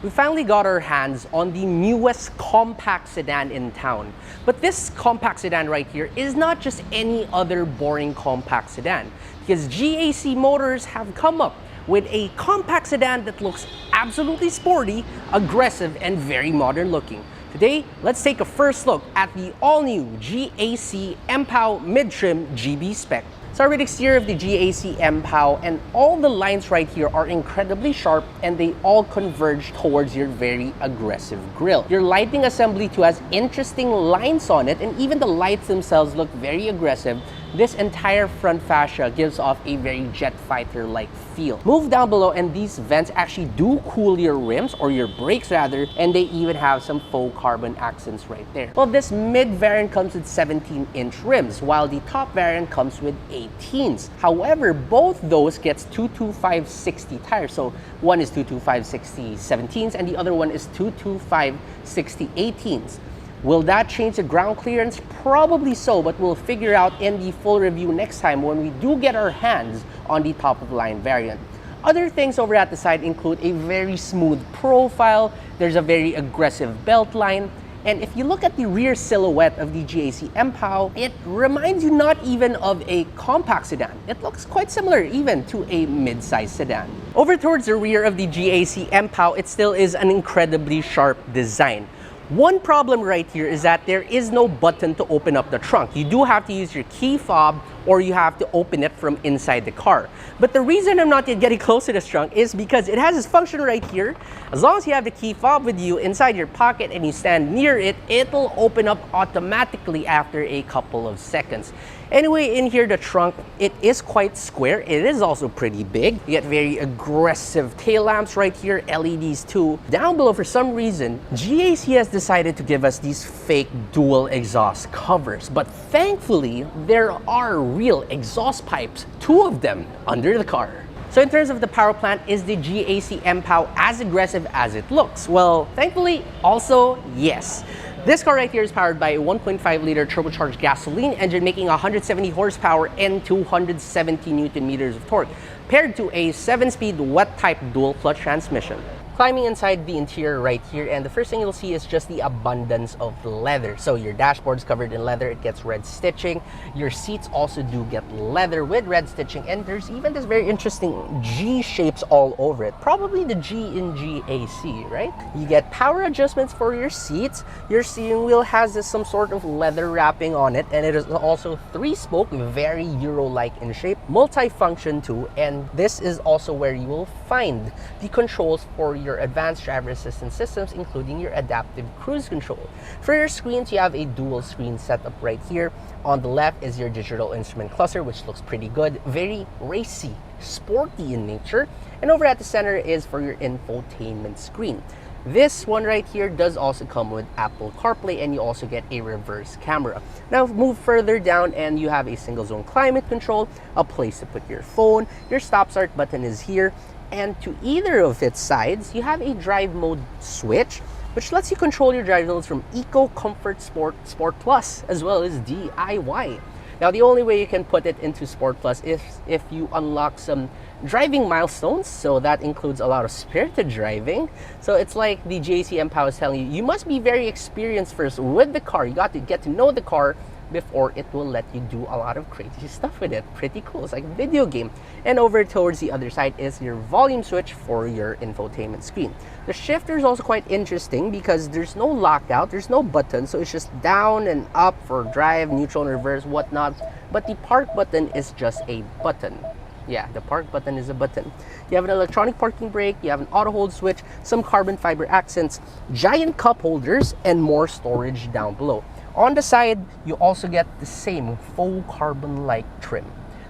we finally got our hands on the newest compact sedan in town. But this compact sedan right here is not just any other boring compact sedan, because GAC Motors have come up with a compact sedan that looks absolutely sporty, aggressive, and very modern looking. Today, let's take a first look at the all-new GAC Empow mid-trim GB spec. Start with the exterior of the GAC Empow, and all the lines right here are incredibly sharp and they all converge towards your very aggressive grille. Your lighting assembly too has interesting lines on it, and even the lights themselves look very aggressive. This entire front fascia gives off a very jet fighter-like feel. Move down below and these vents actually do cool your rims, or your brakes rather, and they even have some faux carbon accents right there. Well, this mid variant comes with 17-inch rims, while the top variant comes with 18s. However, both those gets 225/60 tires. So one is 225/60 17s and the other one is 225/60 18s. Will that change the ground clearance? Probably so, but we'll figure out in the full review next time when we do get our hands on the top of the line variant. Other things over at the side include a very smooth profile, there's a very aggressive belt line, and if you look at the rear silhouette of the GAC Empow, it reminds you not even of a compact sedan. It looks quite similar even to a mid-size sedan. Over towards the rear of the GAC Empow, it still is an incredibly sharp design. One problem right here is that there is no button to open up the trunk. You do have to use your key fob, or you have to open it from inside the car. But the reason I'm not yet getting close to this trunk is because it has this function right here. As long as you have the key fob with you inside your pocket and you stand near it, it'll open up automatically after a couple of seconds. Anyway, in here, the trunk, it is quite square. It is also pretty big. You get very aggressive tail lamps right here, LEDs too. Down below, for some reason, GAC has decided to give us these fake dual exhaust covers. But thankfully, there are real exhaust pipes, 2 of them, under the car. So in terms of the power plant, is the GAC Empow as aggressive as it looks? Well, thankfully, also yes. This car right here is powered by a 1.5-liter turbocharged gasoline engine making 170 horsepower and 270 Newton meters of torque, paired to a 7-speed wet-type dual-clutch transmission. Climbing inside the interior right here, and the first thing you'll see is just the abundance of leather. So your dashboard's covered in leather, it gets red stitching. Your seats also do get leather with red stitching, and there's even this very interesting G shapes all over it. Probably the G in GAC, right? You get power adjustments for your seats. Your steering wheel has some sort of leather wrapping on it, and it is also 3-spoke, very Euro-like in shape, multi-function too, and this is also where you will find the controls for your advanced driver assistance systems, including your adaptive cruise control. For your screens, you have a dual screen setup right here. On the left is your digital instrument cluster, which looks pretty good, very racy, sporty in nature. And over at the center is for your infotainment screen. This one right here does also come with Apple CarPlay, and you also get a reverse camera. Now move further down and you have a single zone climate control, a place to put your phone, your stop start button is here, and to either of its sides, you have a drive mode switch, which lets you control your drive modes from Eco, Comfort, Sport, Sport Plus, as well as DIY. Now, the only way you can put it into Sport Plus is if you unlock some driving milestones, so that includes a lot of spirited driving. So it's like the GAC Empow is telling you, you must be very experienced first with the car. You got to get to know the car before it will let you do a lot of crazy stuff with it. Pretty cool. It's like a video game. And over towards the other side is your volume switch for your infotainment screen. The shifter is also quite interesting because there's no lockout, there's no button, so it's just down and up for drive, neutral, and reverse, whatnot. But the park button is just a button. Yeah, the park button is a button. You have an electronic parking brake, you have an auto hold switch, some carbon fiber accents, giant cup holders, and more storage down below. On the side, you also get the same faux carbon-like trim.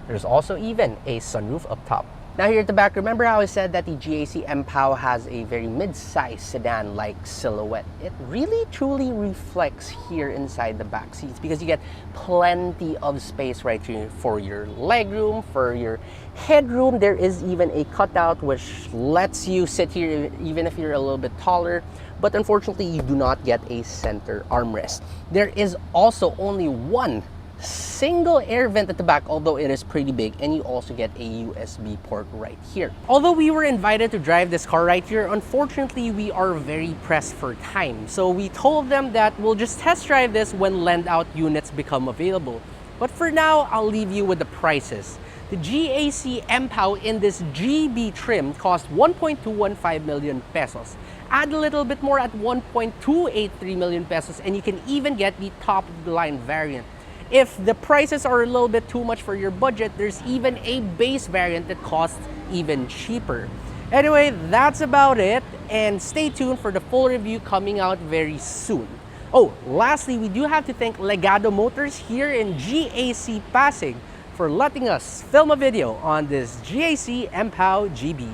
There's also even a sunroof up top. Now here at the back, remember how I said that the GAC Empow has a very mid-size sedan-like silhouette? It really truly reflects here inside the back seats because you get plenty of space right here for your legroom, for your headroom. There is even a cutout which lets you sit here even if you're a little bit taller. But unfortunately, you do not get a center armrest. There is also only one single air vent at the back, although it is pretty big, and you also get a USB port right here. Although we were invited to drive this car right here, unfortunately we are very pressed for time. So we told them that we'll just test drive this when lend out units become available. But for now, I'll leave you with the prices. The GAC Empow in this GB trim cost 1.215 million pesos. Add a little bit more at 1.283 million pesos, and you can even get the top of the line variant. If the prices are a little bit too much for your budget, there's even a base variant that costs even cheaper. Anyway, that's about it, and stay tuned for the full review coming out very soon. Oh, lastly, we do have to thank Legado Motors here in GAC Pasig for letting us film a video on this GAC Empow GB.